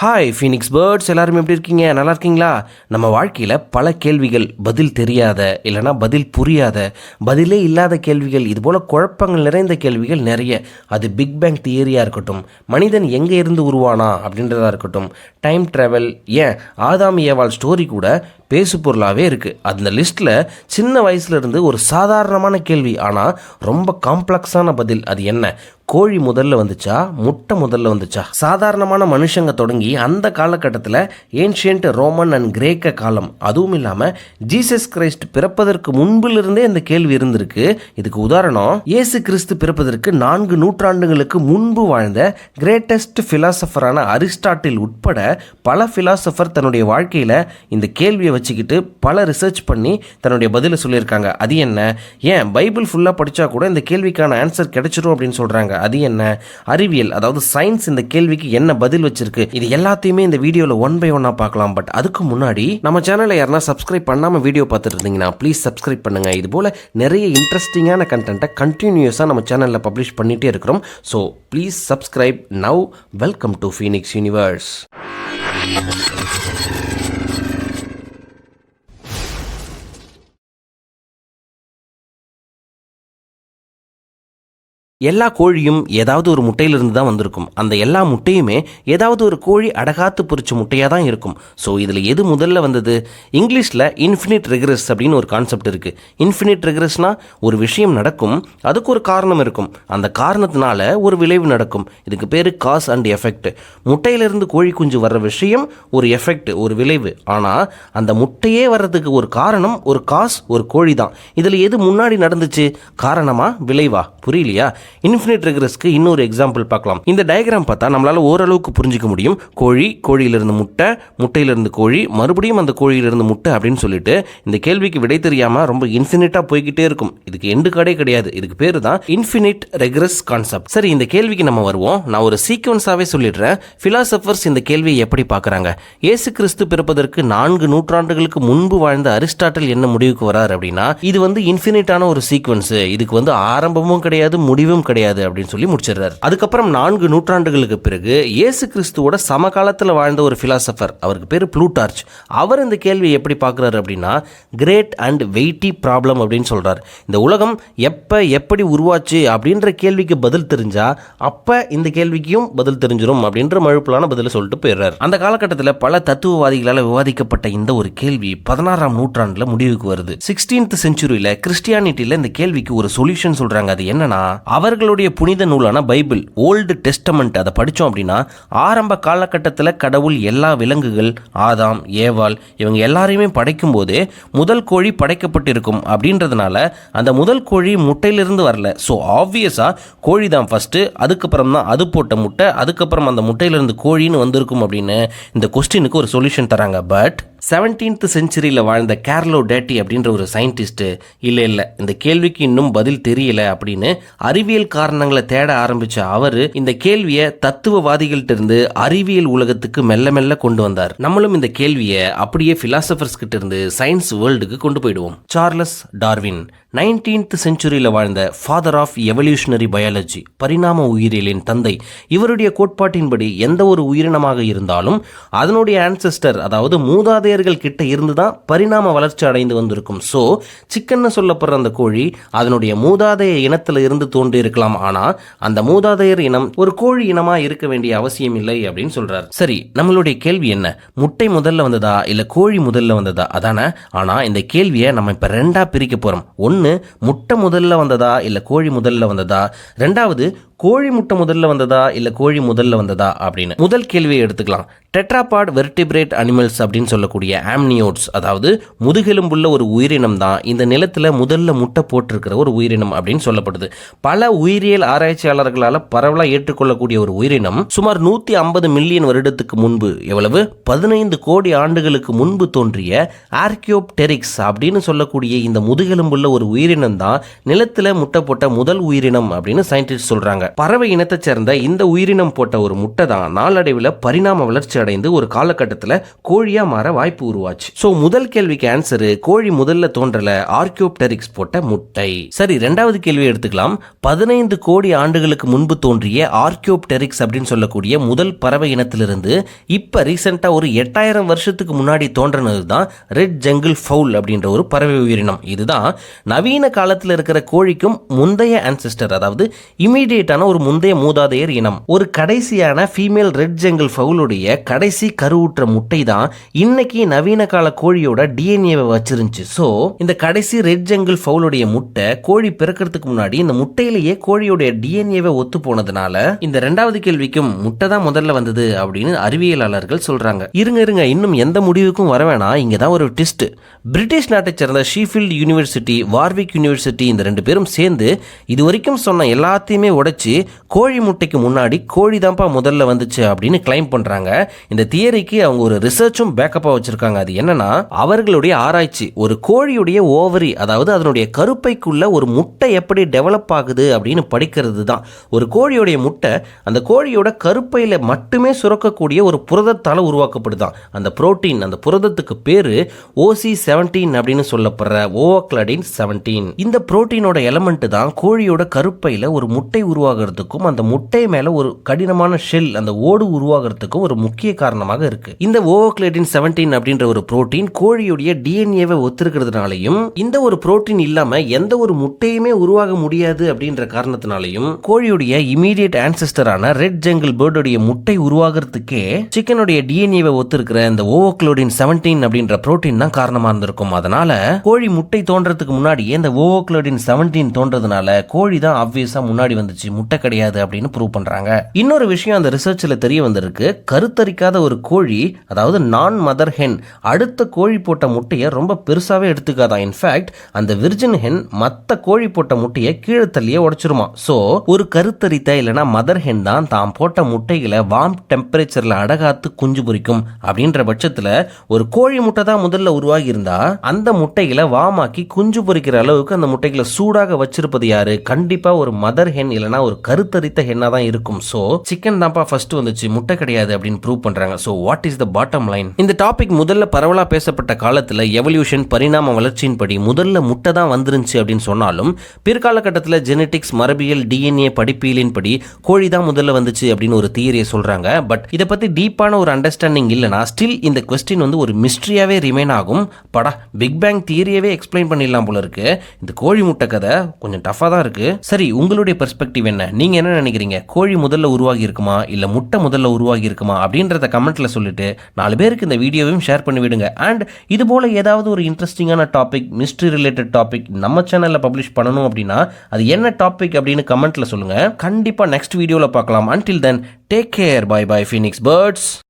Hi Phoenix birds, எல்லாரும் எப்படி இருக்கீங்க? நல்லா இருக்கீங்களா? நம்ம வாழ்க்கையில் பல கேள்விகள், பதில் தெரியாத இல்லைனா பதில் புரியாத, பதிலே இல்லாத கேள்விகள், இதுபோல் குழப்பங்கள் நிறைந்த கேள்விகள் நிறைய. அது பிக் பேங் தியரியாக இருக்கட்டும், மனிதன் எங்கே இருந்து உருவானா அப்படின்றதா இருக்கட்டும், டைம் ட்ராவல், ஏன் ஆதாம் ஏவாள் ஸ்டோரி கூட பேசு பொருளாகவே இருக்குது. அந்த லிஸ்ட்டில் சின்ன வயசுலேருந்து ஒரு சாதாரணமான கேள்வி, ஆனால் ரொம்ப காம்ப்ளெக்ஸான பதில். அது என்ன? கோழி முதல்ல வந்துச்சா, முட்டை முதல்ல வந்துச்சா? சாதாரணமான மனுஷங்க தொடங்கி அந்த காலகட்டத்தில் ஏன்ஷியன்ட் ரோமன் அண்ட் கிரேக்க காலம், அதுவும் இல்லாமல் ஜீசஸ் கிரைஸ்ட் பிறப்பதற்கு முன்பிலிருந்தே இந்த கேள்வி இருந்திருக்கு. இதுக்கு உதாரணம், இயேசு கிறிஸ்து பிறப்பதற்கு 4 நூற்றாண்டுகளுக்கு முன்பு வாழ்ந்த கிரேட்டஸ்ட் பிலாசபரான அரிஸ்டாட்டில் உட்பட பல பிலாசபர் தன்னுடைய வாழ்க்கையில் இந்த கேள்வியை வச்சுக்கிட்டு பல ரிசர்ச் பண்ணி தன்னுடைய பதிலை சொல்லியிருக்காங்க. அது என்ன? ஏன் பைபிள் ஃபுல்லாக படித்தா கூட இந்த கேள்விக்கான ஆன்சர் கிடைச்சிரும் அப்படின்னு சொல்கிறாங்க. அது என்ன? அறிவியல், அதாவது சயின்ஸ் இந்த கேள்விக்கு என்ன பதில் வச்சிருக்கு? இது எல்லாத்தையுமே இந்த வீடியோவில் ஒன் பை ஒன்னா பார்க்கலாம். பட் அதுக்கு முன்னாடி நம்ம சேனலை யாருன்னா சப்ஸ்கிரைப் பண்ணாமல் வீடியோ பார்த்துட்டு இருந்தீங்கன்னா ப்ளீஸ் சப்ஸ்கிரைப் பண்ணுங்க. இது போல நிறைய இன்ட்ரெஸ்டிங்கான கண்டென்ட்டை கண்டினியூஸாக நம்ம சேனலில் பப்ளிஷ் பண்ணிகிட்டே இருக்கிறோம். So please subscribe now. Welcome to Phoenix universe. எல்லா கோழியும் ஏதாவது ஒரு முட்டையிலிருந்து தான் வந்திருக்கும். அந்த எல்லா முட்டையுமே ஏதாவது ஒரு கோழி அடகாத்து பொறிச்ச முட்டையாக தான் இருக்கும். ஸோ இதில் எது முதல்ல வந்தது? இங்கிலீஷில் இன்ஃபினிட் ரெக்ரெஸ் அப்படின்னு ஒரு கான்செப்ட் இருக்குது. இன்ஃபினிட் ரெக்ரெஸ்னால் ஒரு விஷயம் நடக்கும், அதுக்கு ஒரு காரணம் இருக்கும், அந்த காரணத்தினால ஒரு விளைவு நடக்கும். இதுக்கு பேர் காஸ் அண்ட் எஃபெக்ட். முட்டையிலிருந்து கோழி குஞ்சு வர்ற விஷயம் ஒரு எஃபெக்ட், ஒரு விளைவு. ஆனால் அந்த முட்டையே வர்றதுக்கு ஒரு காரணம், ஒரு காஸ், ஒரு கோழி தான். இதில் எது முன்னாடி நடந்துச்சு? காரணமா விளைவா? புரியலையா? இன்ஃபினிட் ரெக்ரெஸ்க்கு இன்னொரு எக்ஸாம்பிள் பார்க்கலாம். இந்த டயக்ராம் பார்த்தா நம்மளால ஓரளவுக்கு புரிஞ்சிக்க முடியும். கோழி, கோழியிலிருந்து முட்டை, முட்டையிலிருந்து கோழி, மறுபடியும் அந்த கோழியிலிருந்து முட்டை அப்படின்னு சொல்லிட்டு இந்த கேள்விக்கு விடை தெரியாம ரொம்ப இன்ஃபினிட்டா போய்கிட்டே இருக்கும். இதுக்கு எண்டு கார்டே கிடையாது. இதுக்கு பேரு தான் இன்ஃபினிட் ரெக்ரெஸ் கான்செப்ட். சரி, இந்த கேள்விக்கு நம்ம வருவோம். நான் ஒரு சீக்வன்ஸாவே சொல்லிடுறேன். பிலாசபர்ஸ் இந்த கேள்வியை எப்படி பார்க்கறாங்க? இயேசு கிறிஸ்து பிறப்பதற்கு 4 நூற்றாண்டுகளுக்கு முன்பு வாழ்ந்த அரிஸ்டாட்டில் என்ன முடிவுக்கு வரார் அப்படின்னா, இது இன்ஃபினிட்டான ஒரு சீக்வன்ஸ், இதுக்கு ஆரம்பமும் கிடையாது, முடிவும் கிடையாது அப்படின்னு சொல்லி முடிச்சிடுறாரு. அதுக்கப்புறம் 4 நூற்றாண்டுகளுக்கு பிறகு இயேசு கிறிஸ்துவோட சமகாலத்தில் வாழ்ந்த ஒரு பிலாசபர், அவருக்கு பேரு புளூட்டார்ச், அவர் இந்த கேள்வியை எப்படி பார்க்கிறாரு அப்படின்னா, கிரேட் அண்ட் வெயிட்டி ப்ராப்ளம் அப்படின்னு சொல்றாரு. இந்த உலகம் எப்ப எப்படி உருவாச்சு அப்படின்ற கேள்விக்கு பதில் தெரிஞ்சா அப்ப இந்த கேள்விக்கும் பதில் தெரிஞ்சிடும் அப்படின்ற மழுப்பலான பதில சொல்லிட்டு போயிடுறாரு. அந்த காலகட்டத்தில் பல தத்துவவாதிகளால் விவாதிக்கப்பட்ட இந்த ஒரு கேள்வி 16ஆம் நூற்றாண்டுல முடிவுக்கு வருது. 16th செஞ்சுரியில கிறிஸ்டியானிட்டியில இந்த கேள்விக்கு ஒரு சொல்யூஷன் சொல்றாங்க. அது என்னன்னா, அவர்களுடைய புனித நூலான பைபிள், ஓல்டு டெஸ்டமெண்ட், அதை படித்தோம் அப்படின்னா ஆரம்ப காலகட்டத்தில் கடவுள் எல்லா விலங்குகள், ஆதாம் ஏவாள், இவங்க எல்லாரையுமே படைக்கும் போதே முதல் கோழி படைக்கப்பட்டிருக்கும் அப்படின்றதுனால அந்த முதல் கோழி முட்டையிலிருந்து வரல. ஸோ ஆப்வியஸா கோழி தான் ஃபர்ஸ்ட், அதுக்கப்புறம் தான் அது போட்ட முட்டை, அதுக்கப்புறம் அந்த முட்டையிலிருந்து கோழின்னு வந்திருக்கும் அப்படின்னு இந்த கொஸ்டினுக்கு ஒரு சொல்யூஷன் தராங்க. பட் 17th செஞ்சுரியில் வாழ்ந்த கேர்லோ டேட்டி அப்படின்ற ஒரு சயின்டிஸ்ட், இல்லை இந்த கேள்விக்கு இன்னும் பதில் தெரியல அப்படின்னு அறிவியல் காரணங்களை தேட ஆரம்பிச்ச அவர் இந்த கேள்வியை தத்துவவாதிகள்ட்ட இருந்து அறிவியல் உலகத்துக்கு மெல்ல மெல்ல கொண்டு வந்தார். நம்மளும் இந்த கேள்வியை அப்படியே பிலாசபர்ஸ் கிட்ட இருந்து சயின்ஸ் வேர்ல்டுக்கு கொண்டு போயிடுவோம். சார்லஸ் டார்வின் 19th செஞ்சுரியில் வாழ்ந்த ஃபாதர் ஆஃப் எவல்யூஷனரி பயாலஜி, பரிணாம உயிரியலின் தந்தை. இவருடைய கோட்பாட்டின்படி எந்த ஒரு உயிரினமாக இருந்தாலும் அதனுடைய ஆன்செஸ்டர், அதாவது மூதாதையர்கள் கிட்ட இருந்து தான் பரிணாம வளர்ச்சி அடைந்து வந்திருக்கும். ஸோ சிக்கன்னு சொல்லப்படுற அந்த கோழி அதனுடைய மூதாதைய இனத்தில் இருந்து தோன்றி இருக்கலாம். ஆனால் அந்த மூதாதையர் இனம் ஒரு கோழி இனமா இருக்க வேண்டிய அவசியம் இல்லை அப்படின்னு சொல்றாரு. சரி, நம்மளுடைய கேள்வி என்ன? முட்டை முதல்ல வந்ததா இல்ல கோழி முதல்ல வந்ததா? அதானே. ஆனா இந்த கேள்வியை நம்ம இப்ப 2ஆ பிரிக்க போறோம். ஒன்னு, முட்டை முதல்ல வந்ததா இல்ல கோழி முதல்ல வந்ததா? ரெண்டாவது, கோழி முட்டை முதல்ல வந்ததா இல்ல கோழி முதல்ல வந்ததா அப்படின்னு. முதல் கேள்வியை எடுத்துக்கலாம். டெட்ராபாட் வெர்டிபிரேட் அனிமல்ஸ் அப்படின்னு சொல்லக்கூடிய ஆம்னியோட்ஸ், அதாவது முதுகெலும்புள்ள ஒரு உயிரினம் தான் இந்த நிலத்துல முதல்ல முட்டை போட்டிருக்கிற ஒரு உயிரினம் அப்படின்னு சொல்லப்படுது. பல உயிரியல் ஆராய்ச்சியாளர்களால் பரவலாக ஏற்றுக்கொள்ளக்கூடிய ஒரு உயிரினம் சுமார் 150 மில்லியன் வருடத்துக்கு முன்பு, எவ்வளவு 15 கோடி ஆண்டுகளுக்கு முன்பு தோன்றிய ஆர்கியோப்டெரிக்ஸ் அப்படின்னு சொல்லக்கூடிய இந்த முதுகெலும்புள்ள ஒரு உயிரினம் தான் நிலத்துல முட்டை போட்ட முதல் உயிரினம் அப்படின்னு சயின்டிஸ்ட் சொல்றாங்க. பறவை இனத்தை சேர்ந்த இந்த உயிரினம் போட்ட ஒரு முட்டை தான் நாளடைவில் பரிணாம வளர்ச்சி அடைந்து ஒரு காலகட்டத்தில் கோழியா மாற வாய்ப்பு உருவாச்சு. சோ முதல் கேள்விக்கு ஆன்சர் கோழி முதல்ல தோன்றல ஆர்க்கியோப்டெரிக்ஸ் போட்ட முட்டை. சரி, இரண்டாவது கேள்வி எடுத்துக்கலாம். 15 கோடி ஆண்டுகளுக்கு முன்பு தோன்றிய ஆர்க்கியோப்டெரிக்ஸ் அப்படின்னு சொல்லக்கூடிய முதல் பறவை இனத்திலிருந்து இப்ப ரீசெண்டா ஒரு 8000 வருஷத்துக்கு முன்னாடி தோன்றினது தான் ரெட் ஜங்கிள் ஃபவுல் அப்படின்ற ஒரு பறவை உயிரினம். இதுதான் நவீன காலத்தில் இருக்கிற கோழிக்கும் முந்தைய ஆன்செஸ்டர், அதாவது இமீடியட்டான ஒரு முந்தைய மூதாதையர் இனம். ஒரு கடைசியான ஃபீமேல் ரெட் ஜங்கிள் ஃபவுலுடைய கடைசி கருவுற்ற முட்டை தான் இன்னைக்கு நவீன கால கோழியோட டிஎன்ஏவை வச்சிருந்துச்சு. ஸோ இந்த கடைசி ரெட் ஜங்கிள் ஃபவுலுடைய முட்டை கோழி பிறக்கிறதுக்கு முன்னாடி இந்த முட்டையிலேயே கோழியோட டிஎன்ஏவை ஒத்து போனதுனால இந்த ரெண்டாவது கேள்விக்கும் முட்டை தான் முதல்ல வந்தது அப்படின்னு அறிவியலாளர்கள் சொல்றாங்க. இருங்க இன்னும் எந்த முடிவுக்கும் வர வேணாம். இங்க தான் ஒரு ட்விஸ்ட். பிரிட்டிஷ் நாட்டை சேர்ந்த ஷீஃபீல்ட் யூனிவர்சிட்டி, வார்விக் யூனிவர்சிட்டி இந்த ரெண்டு பேரும் சேர்ந்து இது வரைக்கும் சொன்ன எல்லாத்தையுமே உடைச்சு கோழி முட்டைக்கு முன்னாடி கோழி தான்ப்பா முதல்ல வந்துச்சு அப்படின்னு கிளைம் பண்றாங்க. இந்த தியரிக்கு அவங்க ஒரு ரிசர்ச்சும் பேக்கப்பா வச்சிருக்காங்க. அது என்னன்னா, அவர்களுடைய ஆராய்ச்சி ஒரு கோழியுடைய ஓவரி, அதாவது அதனுடைய கருப்பைக்குள்ள ஒரு முட்டை எப்படி டெவலப் ஆகுது அப்படின்னு படிக்கிறது தான். ஒரு கோழியோடைய முட்டை அந்த கோழியோட கருப்பையில மட்டுமே சுரக்கக்கூடிய ஒரு புரதத்தால உருவாக்கப்படுதான். அந்த புரோட்டீன், அந்த புரதத்துக்கு பேரு OC17 அப்படின்னு சொல்லப்படுற ஓவக்லடின் 17. இந்த புரோட்டீனோட எலமெண்ட் தான் கோழியோட கருப்பையில ஒரு முட்டை உருவாகிறதுக்கும் அந்த முட்டை மேல ஒரு கடினமான ஷெல், அந்த ஓடு உருவாகிறதுக்கும் ஒரு முக்கிய காரணமாக இருக்கு. இந்த ஓவக்லடின் 17 அப்படின்ற ஒரு புரோட்டீன் கோழியுடைய டிஎன்ஏவை ஒத்திருக்கிறதுனாலையும் இந்த ஒரு புரோட்டீன் இல்லாம எந்த ஒரு முட்டையுமே உருவாக முடியாது அப்படின்ற காரணத்தினாலையும் கோழியுடைய இமீடியட் ஆன்செஸ்டரான ரெட் ஜங்கிள் பேர்டுடைய முட்டை உருவாகிறதுக்கே சிக்கனுடைய டிஎன்ஏவை ஒத்திருக்கிற இந்த ஓவக்லோடின் 17 அப்படின்ற புரோட்டீன் தான் காரணமா இருந்திருக்கும். அதனால கோழி முட்டை தோன்றதுக்கு முன்னாடியே இந்த ஓவக்லோடின் 17 தோன்றதுனால கோழி தான் ஆப்வியஸா முன்னாடி வந்துச்சு, முட்டை கிடையாது அப்படின்னு ப்ரூவ் பண்றாங்க. இன்னொரு விஷயம் அந்த ரிசர்ச்ல தெரிய வந்திருக்கு. கருத்தரிக்காத ஒரு கோழி, அதாவது நான் மதர் ஹென், அடுத்த கோழி போட்ட முட்டையை ரொம்ப பெருசாவே எடுத்துக்காதான். இன்ஃபேக்ட் அந்த விர்ஜின் ஹென் மத்த கோழி போட்ட முட்டையை கீழே தள்ளியே உடைச்சிருமா. சோ ஒரு கருத்தரித்த இல்லனா மதர் ஹென் தான் தான் போட்ட முட்டைகளை வார்ம் டெம்பரேச்சர்ல அடகாத்து குஞ்சு பொரிக்கும். அப்படின்ற பட்சத்துல ஒரு கோழி முட்டை தான் முதல்ல உருவாகி இருந்தா அந்த முட்டைகளை வாமாக்கி குஞ்சு பொரிக்கிற அளவுக்கு அந்த முட்டைகளை சூடாக வச்சிருப்பது யாரு? கண்டிப்பா ஒரு மதர் ஹென் இல்லனா ஒரு கருத்தரித்த ஹென்னா தான் இருக்கும். சோ சிக்கன் தான்ப்பா ஃபர்ஸ்ட் வந்துச்சு, முட்டை கிடையாது அப்படின்னு ப்ரூவ் பண்றாங்க. So what is the bottom line? இந்த டாபிக் முதல்ல பரவலா பேசப்பட்ட காலத்துல எவல்யூஷன், பரிணாம வளர்ச்சியின் படி முதல்ல முட்டை தான் வந்துருந்துச்சு அப்படின்னு சொன்னாலும் பிற்கால கட்டத்துல ஜெனடிக்ஸ், மரபியல், டிஎன்ஏ படிப்பியலின் படி கோழி தான் முதல்ல வந்துச்சு அப்படின்னு ஒரு தியரியை சொல்றாங்க. பட் இதை பத்தி டீப்பான ஒரு அண்டர்ஸ்டாண்டிங் இல்லைனா ஸ்டில் இந்த கொஸ்டின் வந்து ஒரு மிஸ்ட்ரியாவே ரிமைன் ஆகும். படா பிக் பேங் தியரியவே எக்ஸ்பிளைன் பண்ணிடலாம் போல இருக்கு. இந்த கோழி முட்டை கதை கொஞ்சம் டஃபா தான் இருக்கு. சரி, உங்களுடைய பெர்ஸ்பெக்டிவ் என்ன? நீங்க என்ன நினைக்கிறீங்க? கோழி முதல்ல உருவாகி இருக்குமா இல்ல முட்டை முதல்ல உருவாகி இருக்குமா அப்படின்றத கமெண்ட்ல சொல்லிட்டு 4 பேருக்கு இந்த வீடியோவையும் ஷேர் பண்ணி விடுங்க. அண்ட் இது போல ஏதாவது ஒரு இன்ட்ரெஸ்டிங்கான டாபிக், மிஸ்ட்ரி ரிலேட்டட் டாபிக் நம்ம சேனல்ல பப்ளிஷ் பண்ணணும் அப்படின்னா அது என்ன டாபிக் அப்படின்னு கமெண்ட்ல சொல்லுங்க. கண்டிப்பா நெக்ஸ்ட் வீடியோல பார்க்கலாம். Until then, take care. Bye bye Phoenix Birds.